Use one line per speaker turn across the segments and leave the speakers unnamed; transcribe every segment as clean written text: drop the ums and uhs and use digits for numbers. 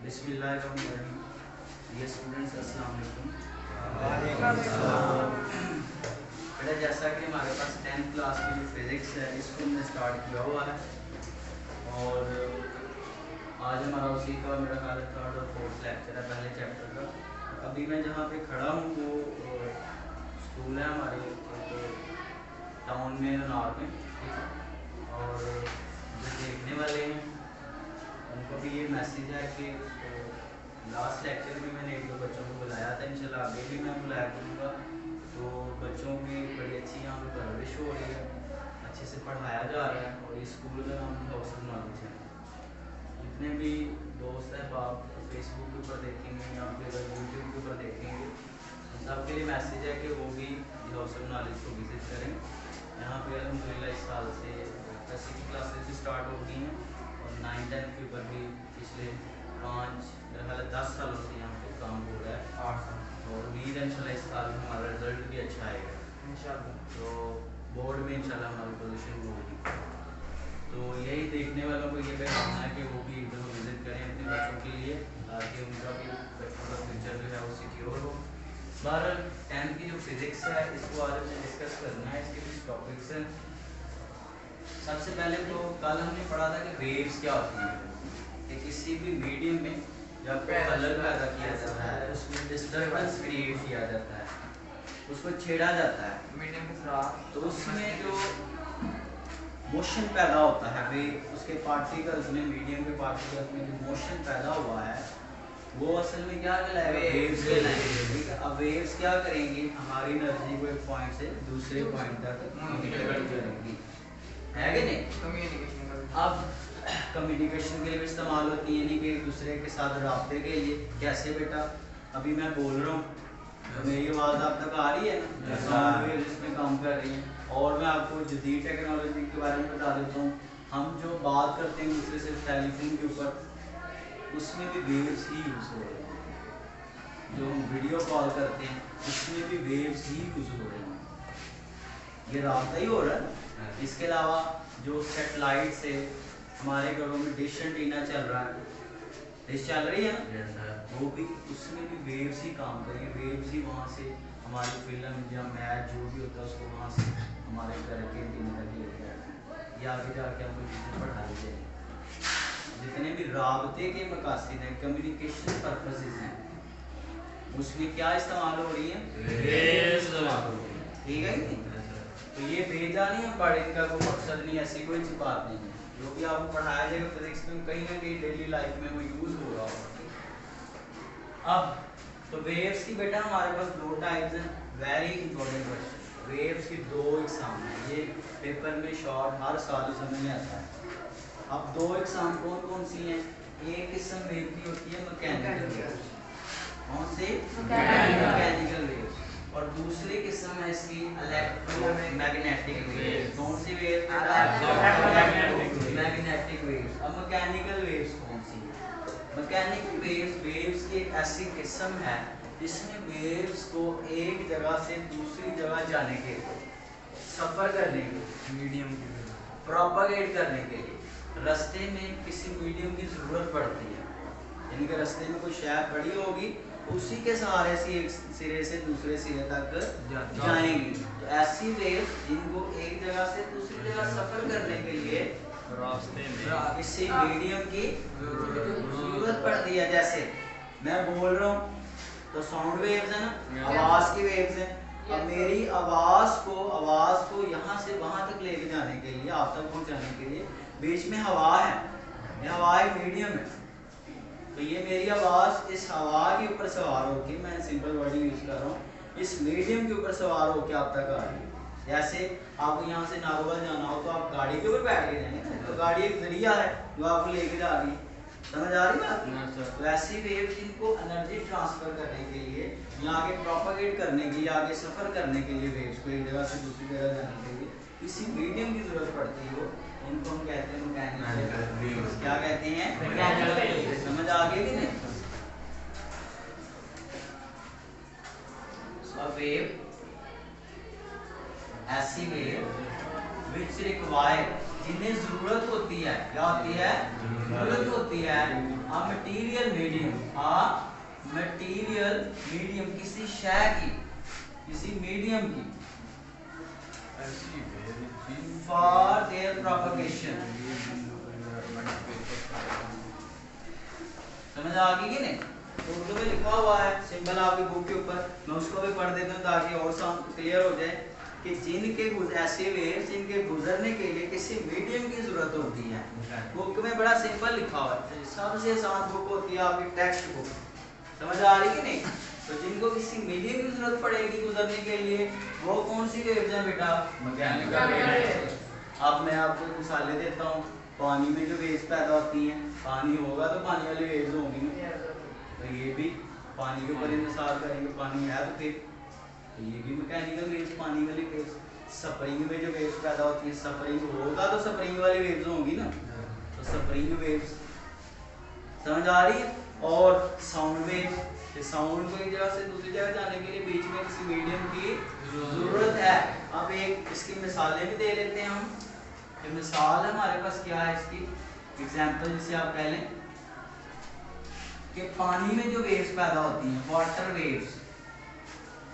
बिस्मिल्लाहिर्रहमानिर्रहीम। ये स्टूडेंट्स अस्सलाम वालेकुम। बेटा जैसा कि हमारे पास 10th क्लास की जो फिज़िक्स है इसको हमने स्टार्ट किया हुआ है और आज हमारा उसी का मेरा ख्याल 3rd और 4th लेक्चर है पहले चैप्टर का। अभी मैं जहाँ पे खड़ा हूँ वो स्कूल है हमारे टाउन में अनार में, ठीक है। और जो देखने वाले हैं उनको भी ये मैसेज है कि लास्ट लेक्चर में मैंने 1-2 बच्चों को बुलाया था, इंशाल्लाह आगे भी मैं बुलाया करूँगा। तो बच्चों की बड़ी अच्छी यहाँ पर परवरिश हो रही है, अच्छे से पढ़ाया जा रहा है और इस स्कूल का नाम हाउस ऑफ नॉलेज है। जितने भी दोस्त हैं आप फेसबुक के ऊपर देखेंगे या फिर यूट्यूब के ऊपर देखेंगे, उन सबके लिए मैसेज है कि वो भी हाउस ऑफ नॉलेज को विज़िट करें। यहाँ पे अल्हम्दुलिल्लाह इस साल से 10वीं की क्लासेस भी स्टार्ट हो गई हैं और 9-10 के ऊपर भी पिछले 5 मेरा ख्याल 10 सालों से यहाँ पे काम हो रहा है, 8 साल। और उम्मीद है इंशाल्लाह इस साल में हमारा रिजल्ट भी अच्छा आएगा इंशाल्लाह। तो बोर्ड में इंशाल्लाह हमारी पोजीशन होगी। तो यही देखने वालों को ये पैगाम है कि वो भी एक दफ़ा विज़िट करें अपने बच्चों के लिए, ताकि उनका भी बच्चों का फ्यूचर जो है वो सिक्योर हो। बहरहाल 10th की जो फिज़िक्स है इसको आज हमने डिस्कस करना है, इसके कुछ टॉपिक्स हैं। सबसे पहले तो कल हमने पढ़ा था कि वेव्स क्या होती हैं, कि किसी भी मीडियम में जब कलर पैदा किया जाता है उसमें डिस्टर्बेंस क्रिएट किया जाता है, उसको छेड़ा जाता है मीडियम के साथ, तो उसमें जो मोशन पैदा होता है वे उसके पार्टिकल्स में, मीडियम के पार्टिकल्स में जो मोशन पैदा हुआ है वो असल में क्या कहलाएगा, वेव्स कहलाएंगे, ठीक है। अब वेव्स क्या करेंगी, हमारी एनर्जी को एक पॉइंट से दूसरे पॉइंट तक कम्युनिकेट करेंगी, है कि नहीं। कम्युनिकेशन अब कम्युनिकेशन के लिए भी इस्तेमाल होती है, यानी कि एक दूसरे के साथ राब्ते के लिए। कैसे बेटा, अभी मैं बोल रहा हूँ तो मेरी आवाज़ आप तक आ रही है ना, साउंड वेव्स इसमें काम कर रही हैं। और मैं आपको जदीद टेक्नोलॉजी के बारे में बता देता हूँ, हम जो बात करते हैं दूसरे से टेलीफोन के ऊपर, उसमें भी वेव्स ही यूज़ हो रहे हैं। जो हम वीडियो कॉल करते हैं उसमें भी वेव्स ही यूज़ हो रहे हैं, ये रास्ता ही हो रहा है। इसके अलावा जो सेटेलाइट से हमारे घरों में डिश एंटीना चल रहा है, डिश चल रही है ना, वो भी उसमें भी वेव्स ही काम करेंगे, वेव्स ही वहाँ से हमारी फिल्म या मैच जो भी होता है उसको वहाँ से हमारे घर के एंटीना तक लेके आना है, या आगे जाके हमको चीज़ें पढ़ाई जाएगी। जितने भी राबते के मकासद हैं, कम्युनिकेशन पर्पसेस हैं, उसमें क्या इस्तेमाल हो रही है, वेव्स इस्तेमाल हो रही है, ठीक है कि नहीं। तो ये भेजा नहीं हम पढ़े, इनका कोई मकसद नहीं, ऐसी कोई बात नहीं है, जो भी आपको पढ़ाया जाएगा फिजिक्स में कहीं ना कहीं डेली लाइफ में वो यूज़ हो रहा होगा। अब तो वेव्स की बेटा हमारे पास 2 टाइप्स हैं, वेरी इंपॉर्टेंट क्वेश्चन। वेव्स की 2 एग्जाम हैं, ये पेपर में शॉर्ट हर साल समझ में आता है। अब 2 एग्जाम कौन कौन सी हैं, एक किस्म वेव की होती है मैकेनिकल वेव्स, कौन सी, मैकेनिकल वेव्स, और दूसरी किस्म है इसकी इलेक्ट्रोमैग्नेटिक वेव्स। कौन सी वेव्स, मैग्नेटिक वेव्स। अब मैकेनिकल वेव्स कौन सी है, मैकेनिकल वेव्स की एक ऐसी किस्म है जिसमें वेव्स को एक जगह से दूसरी जगह जाने के लिए, सफ़र करने के लिए, मीडियम प्रोपागेट करने के लिए रास्ते में किसी मीडियम की ज़रूरत पड़ती है, यानी कि रास्ते में कोई शय पड़ी होगी, उसी के सहारे से एक सिरे से दूसरे सिरे तक जाएंगी। तो ऐसी वेव्स जिनको एक जगह से दूसरी जगह सफ़र करने के लिए रास्ते में किसी मीडियम की जरूरत पड़ती है। जैसे मैं बोल रहा हूँ तो साउंड वेव्स है ना, आवाज़ की वेव्स हैं। अब मेरी आवाज़ को यहाँ से वहाँ तक लेके जाने के लिए, आप तक पहुँचाने के लिए बीच में हवा है, ये हवा एक मीडियम है। तो ये मेरी आवाज़ इस हवा के ऊपर सवार होकर, मैं सिंपल वर्डिंग यूज़ कर रहा हूँ, इस मीडियम के ऊपर सवार होकर आप तक आ रही है। जैसे आपको यहाँ से नागौर जाना हो तो आप गाड़ी के ऊपर बैठ के जाएंगे, तो गाड़ी एक जरिया है जो आपको लेके जा रही है, समझ आ रही है बात। तो ऐसी वेव जिनको एनर्जी ट्रांसफ़र करने के लिए या आगे प्रोपागेट करने के लिए, आगे सफ़र करने के लिए, वेव्स को एक जगह से दूसरी जगह जाने के लिए किसी मीडियम की ज़रूरत पड़ती हो, उनको हम कहते हैं मैकेनिकल वेव्स। क्या कहते हैं, मैकेनिकल वेव्स। समझ आ गई कि नहीं। A wave, ऐसी वेव विच रिक्वायर, जिन्हें जरूरत होती है, क्या होती है, जरूरत होती है, अब material material medium, material medium किसी शय की, किसी मीडियम की फॉर देयर प्रोपगेशन। समझ आ गई कि नहीं? तो उर्दू में लिखा हुआ है सिंबल आपकी बुक के ऊपर, मैं उसको भी पढ़ देता हूँ ताकि और क्लियर हो जाए कि जिनके ऐसे वेव जिनके गुजरने के लिए किसी मीडियम की जरूरत होती है। बुक में बड़ा सिंपल लिखा हुआ है, सबसे आसान बुक होती है आपकी टेक्स्ट बुक। समझ आ रही कि नहीं? तो जिनको किसी मीडियम की जरूरत पड़ेगी गुजरने के लिए, वो कौन सी वेव्स हैं बेटा? Mechanical waves. अब मैं आपको मिसालें देता हूँ। पानी में जो वेव्स पैदा होती हैं, पानी होगा तो पानी वाली वेव्स होंगी, तो ये भी पानी के ऊपर इंतजार करेंगे, पानी है तो फिर तो ये भी मैकेनिकल वेव्स, पानी वाली वेव्स। स्प्रिंग में जो वेव्स पैदा होती है, स्प्रिंग होगा तो स्प्रिंग वाली वेव्स होंगी ना, तो स्प्रिंग वेव्स। समझ आ रही है? और साउंड वेव्स, साउंड को एक जगह से दूसरी जगह जाने के लिए बीच में किसी मीडियम की जरूरत है। अब एक इसकी मिसालें भी दे लेते हैं हम। तो मिसाल हमारे पास क्या है इसकी एग्जाम्पल, जिसे आप कह लें कि पानी में जो वेव्स पैदा होती हैं, वाटर वेव्स,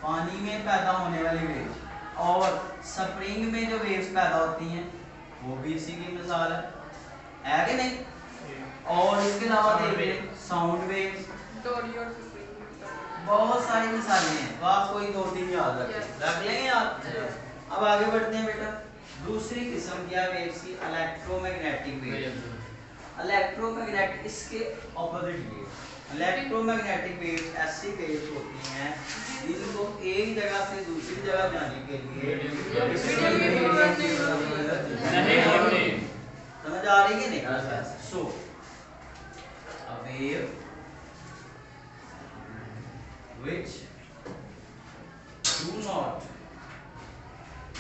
पानी में पैदा होने वाली वेव्स, और स्प्रिंग में जो वेव्स पैदा होती हैं वो भी इसी की मिसाल है कि नहीं? और इसके अलावा देख लें साउंड वेव्स, बहुत सारी मिसालें हैं, तो आप कोई 2-3 याद रख लेंगे आप। अब आगे बढ़ते हैं बेटा। दूसरी किस्म क्या वेव्स की? Electromagnetic waves. इलेक्ट्रोमैग्नेटिक इसके ऑपोजिट वेव। इलेक्ट्रोमैग्नेटिक वेव्स ऐसी वेव्स होती हैं जिनको एक जगह से दूसरी जगह जाने के लिए समझ आ रही है नहीं? सो a wave which do not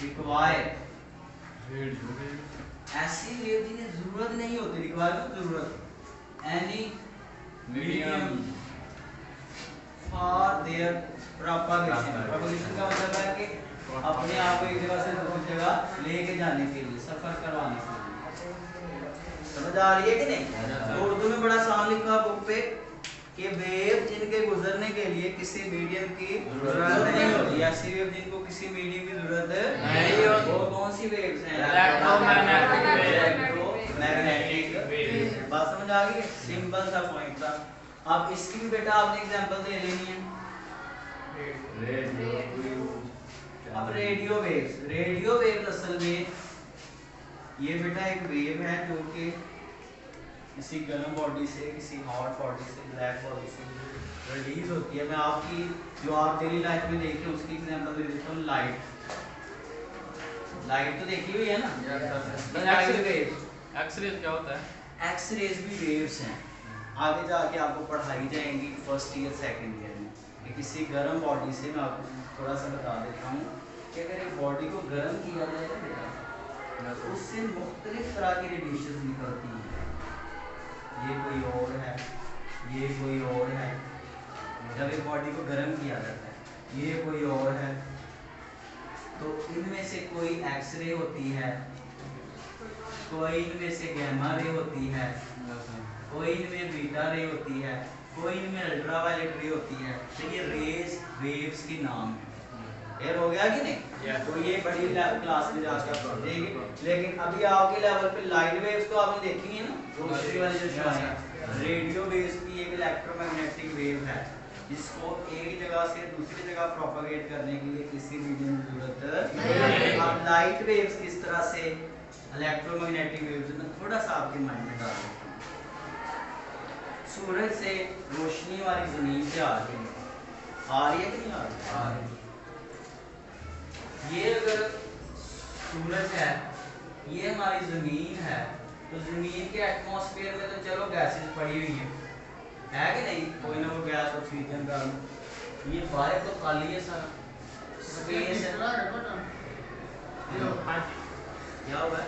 require, ऐसी वेव जिन्हें जरूरत नहीं होती, रिक्वायर को जरूरत, any medium for their propagation. Propagation का मतलब है कि अपने आप को एक जगह से दूसरी जगह लेके जाने के लिए, सफर करवाने के लिए। समझ आ रही है कि नहीं? तो उर्दू में बड़ा आसान लिखा बुक पे कि वेव जिनके गुजरने के लिए किसी मीडियम की जरूरत नहीं होती, ऐसी वेव जिनको किसी मीडियम की जरूरत नहीं होती, वो कौन सी वेव्स हैं? Electromagnetic waves. बात समझ आ गई? सिंपल सा पॉइंट था। अब इसकी भी बेटा आपने एग्जांपल दे लेनी है। अब रेडियो वेव्स, रेडियो वेव्स असल में ये बेटा एक वेव है जो कि किसी गर्म बॉडी से, किसी हॉट बॉडी से, ब्लैक बॉडी से रिलीज होती है। मैं आपकी जो आप डेली लाइफ में देखते हैं उसकी एग्जांपल दे देता हूँ। लाइट तो देखी हुई है ना?
एक्सरेज क्या होता है?
एक्सरेज भी वेव्स हैं, आगे जाके आपको पढ़ाई जाएंगी फर्स्ट ईयर सेकंड ईयर में कि किसी गर्म बॉडी से। मैं आपको थोड़ा सा बता देता हूँ कि अगर एक बॉडी को गर्म किया जाए ना बेटा, तो उससे मुख्तलिफ तरह की रेडिएशन निकलती हैं। ये कोई और है, ये कोई और है। जब एक बॉडी को गर्म किया जाता है, ये कोई और है, तो इनमें से कोई एक्सरे होती है, कोई इनमें से गैमा रे होती है, कोई इनमें बीटा रे होती है, कोई इनमें अल्ट्रावायलेट रे होती है। तो ये रेज वेव्स के नाम है। क्लियर हो गया कि नहीं? तो ये बड़ी क्लास में जाकर आप पढ़ेंगे, लेकिन अभी आपके लेवल पे लाइट वेव्स तो आपने देखी है ना, रोशनी वाली जो है। रेडियो वेव्स भी एक इलेक्ट्रोमैग्नेटिक वेव है जिसको एक जगह से दूसरी जगह प्रोपेगेट करने के लिए किसी मीडियम की जरूरत नहीं। अब लाइट वेव्स किस तरह से इलेक्ट्रोमैग्नेटिक वेव्स में थोड़ा सा आपके माइंड में डाल देता हूँ। सूरज से रोशनी वाली जमीन पे आ रही है कि नहीं आ रही? ये अगर सूरज है, ये हमारी जमीन है, तो जमीन के एटमॉस्फेयर में तो चलो गैसेस पड़ी हुई है कि नहीं? कोई ना कोई गैस, ऑक्सीजन का। ये बाहर तो खाली है, सारा स्पेस है। क्या हुआ है?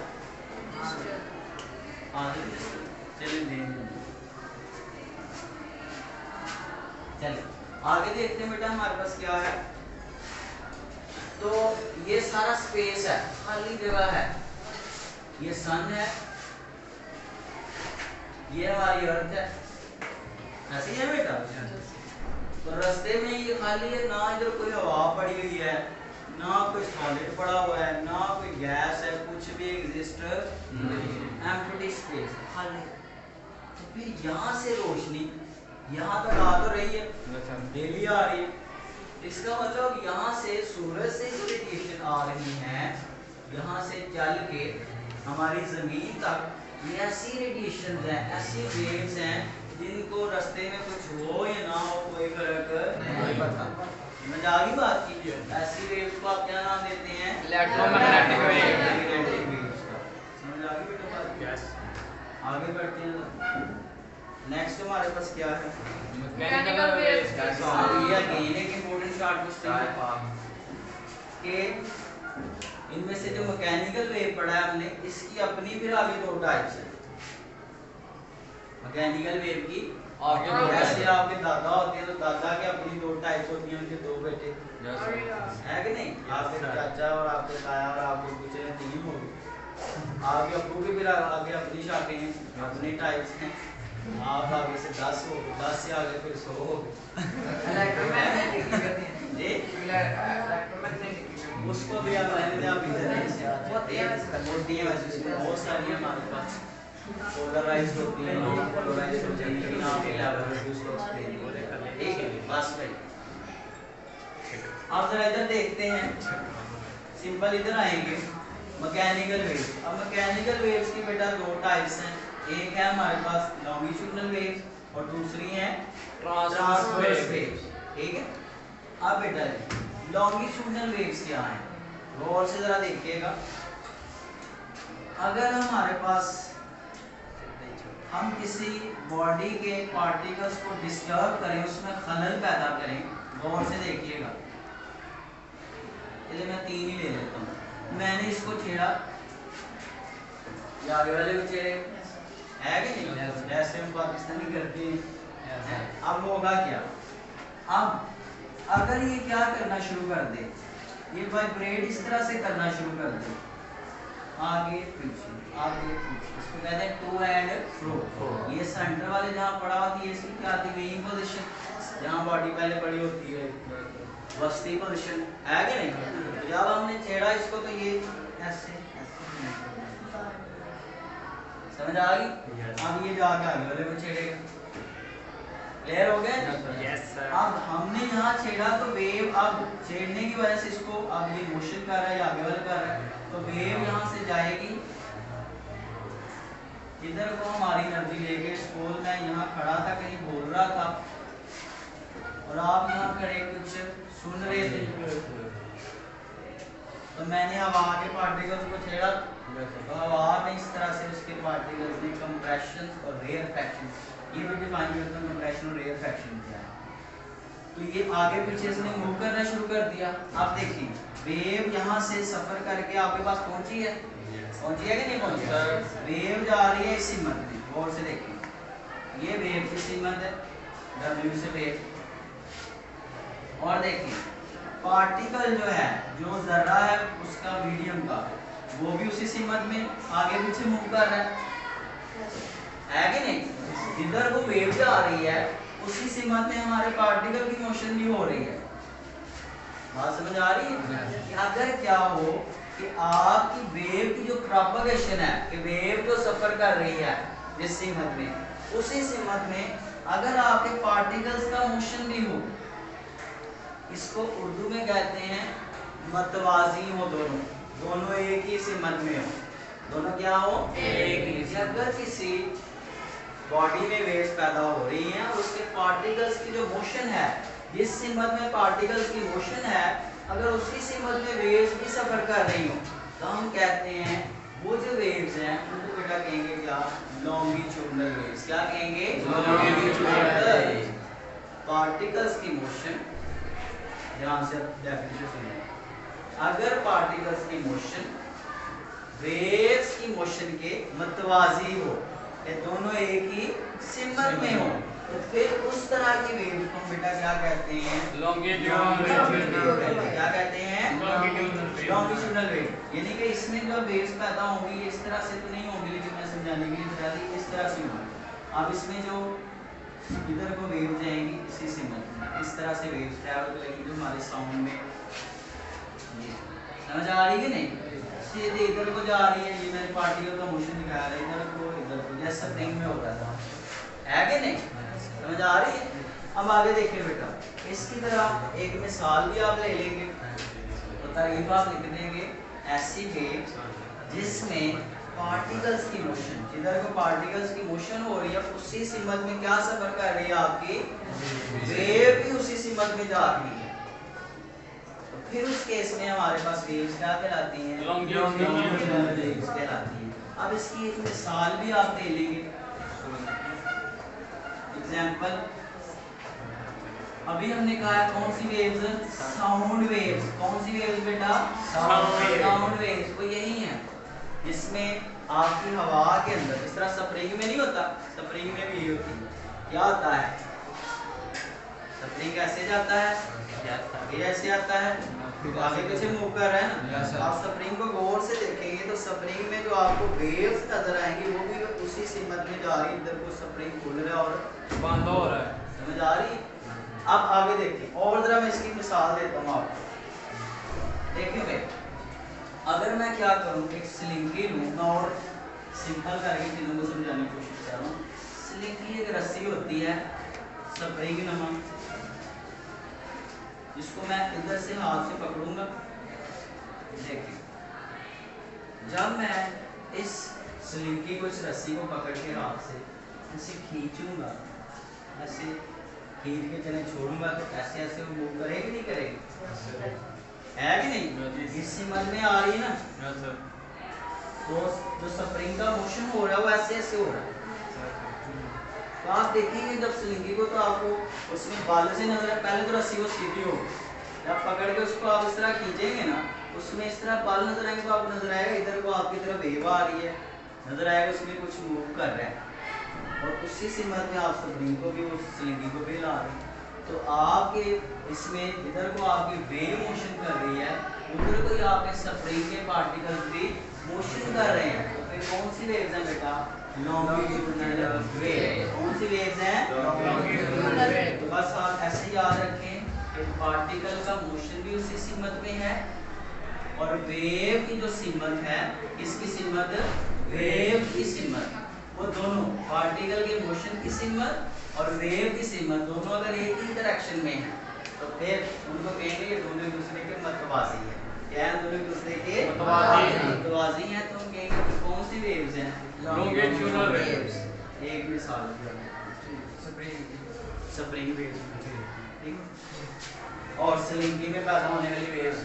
चलिए आगे देखते हैं बेटा हमारे पास क्या है। तो ये सारा स्पेस है, खाली जगह है। ये सन है, ये हमारी अर्थ है, ऐसे ही है बेटा। तो रास्ते में ये खाली है, ना इधर कोई हवा पड़ी हुई है, ना कोई सॉलिड पड़ा हुआ है, ना कोई गैस है, कुछ भी एग्जिस्ट नहीं, एम्प्टी स्पेस खाली। तो फिर यहाँ से रोशनी यहाँ तक आ तो रही है, डेली आ रही है, इसका मतलब यहाँ से सूरज से जो रेडिएशन आ रही है, यहाँ से चल के हमारी जमीन तक, ये ऐसी रेडिएशन है, ऐसी वेव्स हैं जिनको रास्ते में कुछ हो या ना हो कोई फर्क नहीं पड़ता। समझ आ गई बात की? ऐसी वेव्स को आप क्या नाम देते हैं? Electromagnetic waves. समझ आ गई बेटा बात? यस। आगे बढ़ते हैं। नेक्स्ट हमारे पास क्या है? Mechanical waves. ये अगेन एक इंपॉर्टेंट शॉर्ट क्वेश्चन है कि इनमें से जो मैकेनिकल वेव पढ़ा है हमने, इसकी अपनी फिर आगे दो टाइप्स हैं। मैकेनिकल वेव की आगे जैसे आपके दादा होते हैं तो दादा के अपनी दो टाइप्स होती हैं, उनके दो बेटे है कि नहीं? आपके चाचा और आपके ताया और आपके पीछे तीन हो गए। आगे अब्बू के फिर आगे अपनी शाखें हैं, अपने टाइप्स हैं। आप आगे से 10 हो गए, 10 से आगे फिर 100 हो गए। उसको भी आप पहले आप इधर से होती है, वैसे बहुत सारी हमारे पास पोलराइज्ड होती है, नॉन पोलराइज्ड होती है, लेकिन आपके लेवल पे उसको एक्सप्लेन करेंगे। ठीक है, बस भाई आप जरा इधर देखते हैं, सिंपल इधर आएंगे मैकेनिकल वेव्स। अब मैकेनिकल वेव्स की बेटा दो टाइप्स हैं, एक है हमारे पास लॉन्गिट्यूडनल वेव्स और दूसरी है ट्रांसवर्स वेव्स। ठीक है, अब बेटा लॉन्गिट्यूडनल वेव्स क्या हैं, गौर से जरा देखिएगा। अगर हमारे पास हम किसी बॉडी के पार्टिकल्स को डिस्टर्ब करें, उसमें खलल पैदा करें, गौर से देखिएगा। चलिए मैं 3 ही ले लेता हूँ। मैंने इसको छेड़ा, ये आगे वाले भी छेड़े, है कि नहीं? जैसे हम पाकिस्तानी करते हैं। अब होगा क्या? अब अगर ये क्या करना शुरू कर दे, ये वाइब्रेट इस तरह से करना शुरू कर दे, आगे पीछे आगे पीछे, इसको कहते हैं टू एंड फ्रो। ये सेंटर वाले जहाँ पड़ा होती है, इसकी क्या आती है? वेइंग पोजीशन, जहाँ बॉडी पहले पड़ी होती है, वस्ती पोजीशन, है कि नहीं? तो जब हमने छेड़ा इसको तो ये ऐसे समझ आ गई? अब ये जाके आगे वाले को छेड़ेगा। क्लियर हो गया? Yes sir. अब हमने यहाँ छेड़ा तो वेव, अब छेड़ने की वजह से इसको अब ये मोशन कर रहा है, आगे वाला कर रहा है, तो वेव यहाँ से जाएगी इधर को हमारी एनर्जी लेके। स्कूल में यहाँ खड़ा था, कहीं बोल रहा था और आप यहाँ खड़े कुछ सुन रहे थे, तो मैंने हवा के पार्टिकल्स को छेड़ा, तो हवा में इस तरह से उसके पार्टिकल्स ने कंप्रेशन और रेयरफैक्शन, ये भी डिफाइन करते हैं कंप्रेशन और रेयरफैक्शन क्या है। तो ये आगे पीछे इसने मूव करना शुरू कर दिया। आप देखिए वेव यहाँ से सफर करके आपके पास पहुंची है, पहुंची है कि नहीं पहुंची? वेव जा रही है इस सिमत में, गौर से देखिए, ये वेव की सिमत है, W से वेव। और देखिए पार्टिकल जो है, जो जर्रा है उसका मीडियम का, वो भी उसी सिमत में आगे पीछे मूव कर रहा है कि नहीं? इधर वो वेव जा रही है, उसी सिमत में हमारे पार्टिकल की मोशन भी हो रही है। बात समझ आ रही है? कि अगर क्या हो कि आपकी वेव की जो प्रोपगेशन है, कि वेव जो सफर कर रही है जिस सिमत में, उसी सिमत में अगर आपके पार्टिकल्स का मोशन भी हो, इसको उर्दू में कहते हैं मतवाजी हो, दोनों एक ही सिमत में हो, दोनों क्या हो? एक ही। अगर किसी बॉडी में वेव्स पैदा हो रही हैं, उसके पार्टिकल्स की जो मोशन है, जिस सिमत में पार्टिकल्स की मोशन है, अगर उसी सिमत में वेव्स भी सफर कर रही हो, तो हम कहते हैं वो जो वेव्स हैं उनको बेटा कहेंगे क्या? Longitudinal waves. क्या कहेंगे? लॉन्गिट्यूडनल। पार्टिकल्स की मोशन, ध्यान से डेफिनेशन सुनिए, अगर पार्टिकल्स की मोशन वेव्स की मोशन के मतवाजी हो, ये दोनों एक ही सिमत में हो, तो फिर उस तरह की वेव्स को बेटा क्या कहते हैं? लॉन्गिट्यूडनल। क्या कहते हैं? Longitudinal wave. यानी कि इसमें जो वेव्स पैदा होंगी इस तरह से तो नहीं होंगी, लेकिन मैं समझाने के लिए बता दी इस तरह से होंगी। अब इसमें जो इधर को वेव जाएंगी इसी सिंबल में, इस तरह से वेव ट्रैवल करेगी जो हमारे साउंड में। समझ आ रही है नहीं? सीधे इधर को जा रही है, ये मैंने पार्टिकल का मोशन दिखाया था, इधर को जैसे स्प्रिंग में होता था, है कि नहीं? समझ आ रही है? अब आगे देखिए बेटा, इसकी तरह एक मिसाल भी आप ले लेंगे, तो तारीफ आप लिख देंगे ऐसी वेव जिसमें पार्टिकल्स की मोशन, जिधर को पार्टिकल्स की मोशन हो रही है उसी सिमत में क्या सफर कर रही है आपकी वेव भी उसी सिमत में जा रही है। तो फिर उस केस में हमारे पास वेव्स क्या कहलाती हैं? लॉन्गिट्यूडिनल वेव्स कहलाती हैं। अब इसकी एक मिसाल भी आप दे लेंगे, एग्जांपल। अभी हमने कहा है कौन सी वेव्स? Sound waves. कौन सी वेव्स बेटा? Sound waves. वो यही है जिसमें आपकी हवा के अंदर, इस तरह स्प्रिंग में नहीं होता, स्प्रिंग में भी होती है, क्या होता है? स्प्रिंग कैसे जाता है? ये ऐसे आता है, आगे पीछे मूव कर रहा है ना। आप स्प्रिंग को गौर से देखेंगे तो स्प्रिंग में जो आपको वेव्स नजर आएंगी वो भी उसी सिमत में जा रही है, इधर को स्प्रिंग खुल रहा है और बंद हो रहा है। समझ आ रही? अब आगे देखिए, और जरा मैं इसकी मिसाल देता हूँ आपको। देखिए भाई, अगर मैं क्या करूँ, एक स्लिंगी लूँ, मैं और सिंपल करके चीज़ों को समझाने की कोशिश कर रहा हूँ। स्लिंगी एक रस्सी होती है स्प्रिंग नमा, जिसको मैं इधर से हाथ से पकड़ूंगा। देखिए, जब मैं इस स्लिंगी को, इस रस्सी को पकड़ के हाथ से ऐसे खींचूंगा, ऐसे खींच के चले छोड़ूंगा, तो ऐसे ऐसे वो मूव करेगी नहीं करेगी? है कि नहीं? इस सिमत में आ रही है ना, तो जो स्प्रिंग का मोशन हो रहा है वो ऐसे ऐसे हो रहा है। तो आप देखेंगे जब स्लिंगी को, तो आपको उसमें बाल से नजर है, पहले तो रस्सी को सीधी हो, जब पकड़ के उसको आप इस तरह खींचेंगे ना, उसमें इस तरह बाल नजर आएंगे, तो आपको नजर आएगा इधर को आपकी तरफ वेव आ रही है, नजर आएगा उसमें कुछ मूव कर रहा है, और उसी सिमत में आप स्प्रिंग को भी, उस स्लिंगी को भी ला रहे हैं। तो आपके इसमें इधर को आपकी वेव मोशन कर रही है, उधर को ही आपके स्प्रिंग के पार्टिकल्स भी मोशन कर रहे हैं। तो फिर कौन सी वेव्स हैं बेटा? Longitudinal wave. कौन सी वेव्स हैं? Longitudinal wave. तो बस आप ऐसे याद रखें कि पार्टिकल का मोशन भी उसी सिमत में है, और वेव की जो सिमत है, इसकी सिमत, वेव की सिमत, वो दोनों पार्टिकल के मोशन की सिमत और वेव की सिमत दोनों अगर एक ही डायरेक्शन में है, तो फिर उनको कहेंगे ये दोनों एक दूसरे के मतवाजी हैं। क्या है? दोनों एक दूसरे के मतवाजी हैं। तो हम कहेंगे कि कौन सी वेव्स हैं? Longitudinal waves. एक मिसाल स्प्रिंग वेव्स, ठीक। और स्लिंगी में पैदा होने वाली वेव्स,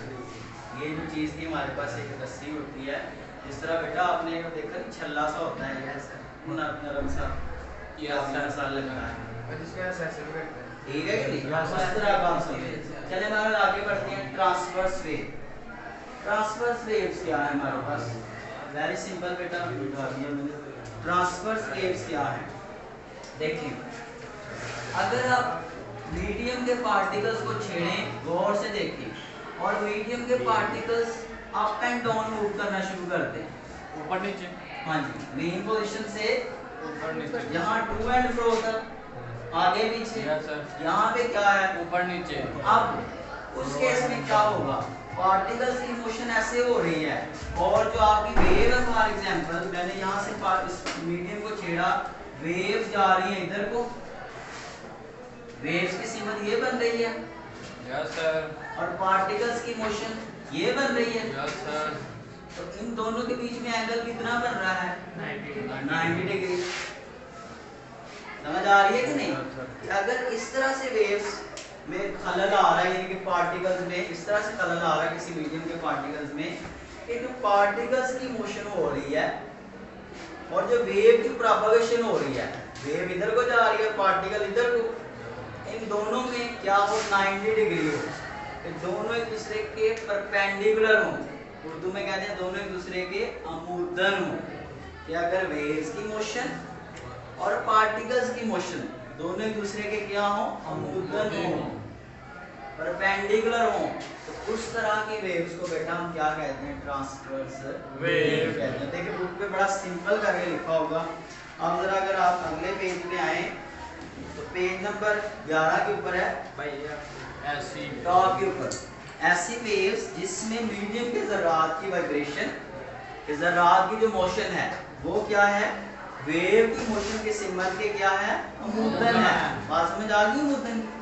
ये जो चीज़ थी हमारे पास, एक रस्सी होती है, जिस तरह बेटा आपने देखा छल्ला सा होता है, ऐसा नरम सा, ये सा लगता है, ठीक है कि नहीं? उस तरह काम समझे। चले हमारे आगे बढ़ते हैं। Transverse wave. ट्रांसवर्स वेव्स क्या है हमारे पास? वेरी सिंपल बेटा, ट्रांसवर्स वेव्स क्या है? देखिए, अगर आप मीडियम के पार्टिकल्स को छेड़ें, गौर से देखिए, और मीडियम के particles up and down move करना शुरू करते हैं, ऊपर नीचे, हाँ जी, मेन पोजीशन से ऊपर नीचे, यहाँ टू एंड फ्रो तक, आगे पीछे, यहाँ पे क्या है? ऊपर नीचे। अब उस केस में क्या होगा? पार्टिकल्स की मोशन ऐसे हो रही है, और जो आपकी वेव है, फॉर एग्जांपल मैंने यहाँ से मीडियम को छेड़ा, वेव जा रही है इधर को, वेव्स की सिमत ये बन रही है, यस सर, और पार्टिकल्स की मोशन ये बन रही है, यस सर। तो इन दोनों के बीच में एंगल कितना बन रहा है? 90 डिग्री। समझ आ रही है कि नहीं? कि अगर इस तरह से वेव्स में खलल आ रहा है, यानी कि पार्टिकल्स में इस तरह से खलल आ रहा है किसी मीडियम के पार्टिकल्स में, कि जो पार्टिकल्स की मोशन हो रही है और जो वेव की प्रोपगेशन हो रही है, वेव इधर को जा रही है, पार्टिकल इधर को, इन दोनों में क्या हो? 90 डिग्री हो, कि दोनों एक दूसरे के परपेंडिकुलर हो, उर्दू में कहते हैं दोनों एक दूसरे के अमूदन हो। कि अगर वेव्स की मोशन और पार्टिकल्स की मोशन दोनों एक दूसरे के क्या हो? अमूदन हो, परपेंडिकुलर हो, तो उस तरह की वेव्स को बेटा हम क्या कहते हैं? ट्रांसवर्स वेव कहते हैं। देखिए बुक पे बड़ा सिंपल करके लिखा होगा। अब जरा अगर आप अगले पेज पे आए तो पेज नंबर 11 के ऊपर है
ऐसी
टॉप के ऊपर ऐसी वेव्स जिसमें मीडियम के ज़रात की वाइब्रेशन, ज़रात की जो मोशन है वो क्या है, वेव की मोशन के सिमत के क्या है, अमूदन है। बात समझ आ गई अमूदन की?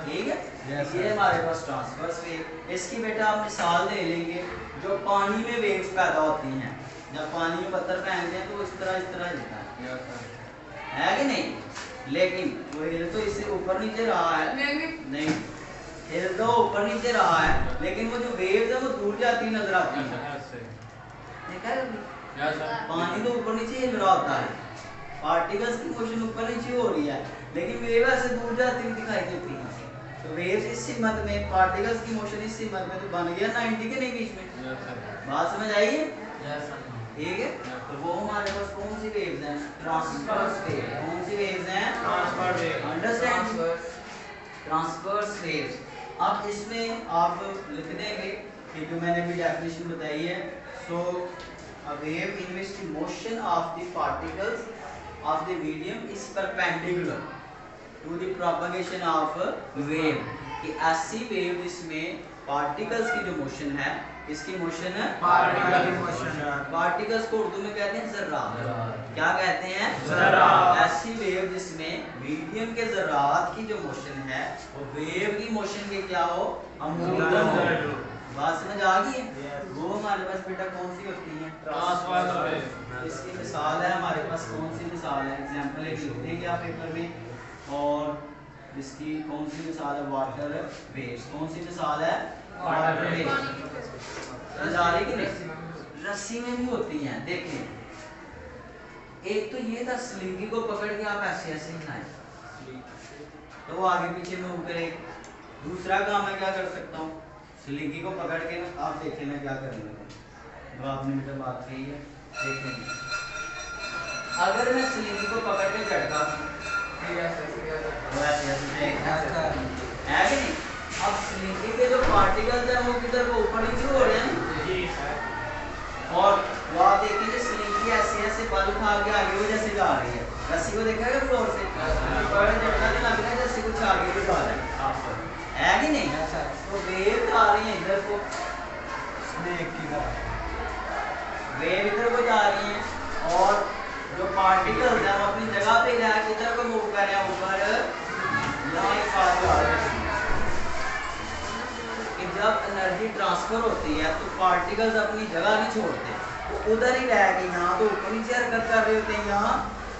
ठीक है। ये हमारे पास ट्रांसवर्स वेव। इसकी बेटा आप मिसाल ले लेंगे, जो पानी में वेव्स पैदा होती हैं, जब पानी में पत्थर फेंकते हैं तो इस तरह हिलता है कि नहीं, लेकिन वो हिल तो इससे ऊपर नीचे रहा है, नहीं हिल तो ऊपर नीचे रहा है, लेकिन वो जो वेव्स है वो दूर जाती नजर आती है। देखा है पानी तो ऊपर नीचे हिल रहा होता है, पार्टिकल्स की मोशन ऊपर नीचे हो रही है, लेकिन वेव ऐसे दूर जाती हुई दिखाई देती है। तो वेव्स इस सिमत में, पार्टिकल्स की मोशन इस सिमत में तो बन गया 90 के नहीं बीच में। बात समझ आई है? ठीक है। तो वो हमारे पास कौन सी वेव्स हैं, ट्रांसवर्स वेव। कौन सी वेव्स हैं, transverse wave. Understand, transverse waves. अब इसमें आप लिख देंगे कि जो मैंने भी डेफिनेशन बताई है, सो a wave in which the motion of the particles of the medium is perpendicular to the propagation of wave। कि ऐसी वेव जिसमें पार्टिकल्स की जो मोशन है, इसकी मोशन है पार्टिकल की मोशन। पार्टिकल्स को उर्दू में कहते हैं ज़र्रात। क्या कहते हैं, ज़र्रात। ऐसी वेव जिसमें मीडियम के ज़र्रात की जो मोशन है वो वेव की मोशन के क्या हो, अमूदन हो। बात समझ आ गई है? वो हमारे पास बेटा कौन सी होती है, ट्रांसवर्स वेव। इसकी मिसाल है हमारे पास, कौन सी मिसाल है, एग्जांपल एक लिख देंगे आप पेपर में। और इसकी कौन सी मिसाल है, वाटर वेव्स। कौन सी मिसाल है, वाटर वेव्स। नजारे की रस्सी में भी होती हैं। देखें, एक तो ये था स्लिंगी को पकड़ के आप ऐसे ऐसे हिलाएं तो वो आगे पीछे मूव करेगी। दूसरा काम मैं क्या कर सकता हूँ, स्लिंगी को पकड़ के ना, आप देखें मैं क्या करूँगा, जो आपने मुझे बात कही है देखें। अगर मैं स्लिंगी को पकड़ के झटका है कि नहीं, अब स्लिंगी के जो पार्टिकल्स हैं वो किधर को ऊपर नीचे हो रहे हैं, और वो आप देखेंगे स्लिंगी ऐसे ऐसे बल उठा के आगे वो जैसे जा रही है। रस्सी को देखा है फ्लोर से, पकड़ झटका नहीं लग रहा है, जैसे कुछ आगे को जा रहा है कि नहीं। तो वेव आ रही है इधर को, स्नेक की तरह वेव इधर को जा रही है, और जो पार्टिकल्स हैं वो अपनी जगह पे रह के इधर को मूव कर रहे हैं ऊपर। यहाँ एक बात आ रही है कि जब एनर्जी ट्रांसफर होती है तो पार्टिकल्स अपनी जगह नहीं छोड़ते, वो उधर ही रह के यहाँ तो ऊपर नीचे हरकत कर रहे होते हैं। यहाँ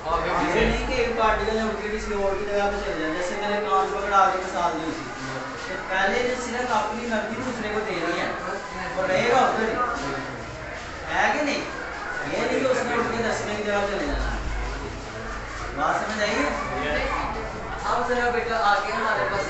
ये नहीं कि एक पार्टिकल ने उठ के किसी और की जगह पे चले जाए, जैसे मैंने कान पकड़ा के मिसाल दी थी, तो पहले जो सिर्फ अपनी एनर्जी दूसरे को दे रही है और रहेगा उधर है कि नहीं। ये नहीं कि उसने उठ के दसने की जगह चले जाना है। बात समझ आई है? अब जरा बेटा आगे हमारे पास